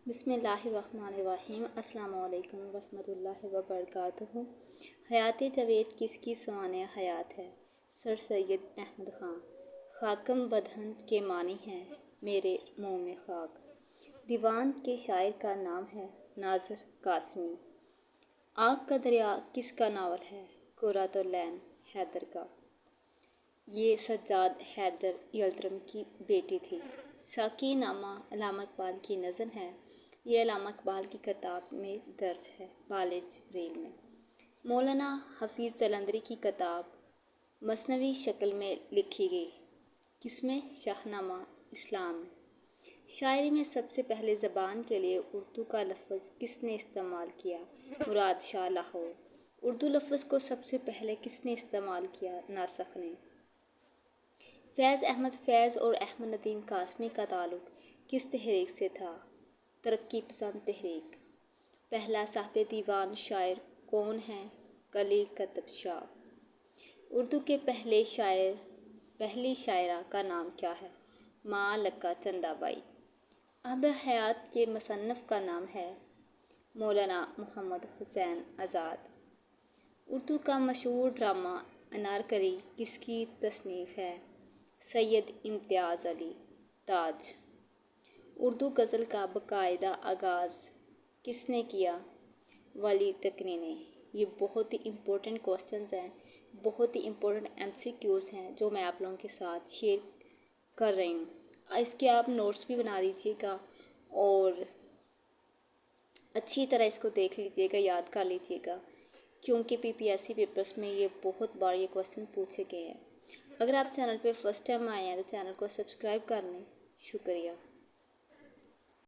بسم اللہ الرحمن الرحیم۔ السلام علیکم ورحمۃ اللہ وبرکاتہ۔ حیات جاوید کس کی سوانح حیات ہے؟ سر سید احمد خان۔ خاکم بدہن کے معنی ہیں میرے منہ میں خاک۔ دیوان کے شاعر کا نام ہے ناظر قاسمی۔ آگ کا دریا کس کا ناول ہے؟ قرۃ العین حیدر کا۔ یہ سجاد حیدر یلدرم کی بیٹی تھی۔ ساقی نامہ علامہ اقبال کی نظم ہے۔ یہ علامہ اقبال کی کتاب میں درج ہے، بال جبریل میں۔ مولانا حفیظ جلندری کی کتاب مثنوی شکل میں لکھی گئی، کس میں؟ شاہنامہ اسلام میں۔ شاعری میں سب سے پہلے زبان کے لیے اردو کا لفظ کس نے استعمال کیا؟ مراد شاہ لاہور۔ اردو لفظ کو سب سے پہلے کس نے استعمال کیا؟ ناسخ نے۔ فیض احمد فیض اور احمد ندیم قاسمی کا تعلق کس تحریک سے تھا؟ ترقی پسند تحریک۔ پہلا صاحب دیوان شاعر کون ہے؟ قلی قطب شاہ۔ اردو کے پہلی شاعرہ کا نام کیا ہے؟ ماں لکا چندا بائی۔ آب حیات کے مصنف کا نام ہے مولانا محمد حسین آزاد۔ اردو کا مشہور ڈرامہ انارکلی کس کی تصنیف ہے؟ سید امتیاز علی تاج۔ اردو غزل کا باقاعدہ آغاز کس نے کیا؟ ولی دکنی نے۔ یہ بہت ہی امپورٹنٹ کوسچنز ہیں، بہت ہی امپورٹنٹ MCQs ہیں جو میں آپ لوگوں کے ساتھ شیئر کر رہی ہوں۔ اس کے آپ نوٹس بھی بنا لیجیے گا اور اچھی طرح اس کو دیکھ لیجیے گا، یاد کر لیجیے گا، کیونکہ PPSC پیپرز میں یہ بہت بار یہ کوسچن پوچھے گئے ہیں۔ اگر آپ چینل پہ فرسٹ ٹائم آئے ہیں تو چینل کو سبسکرائب کر لیں۔ شکریہ۔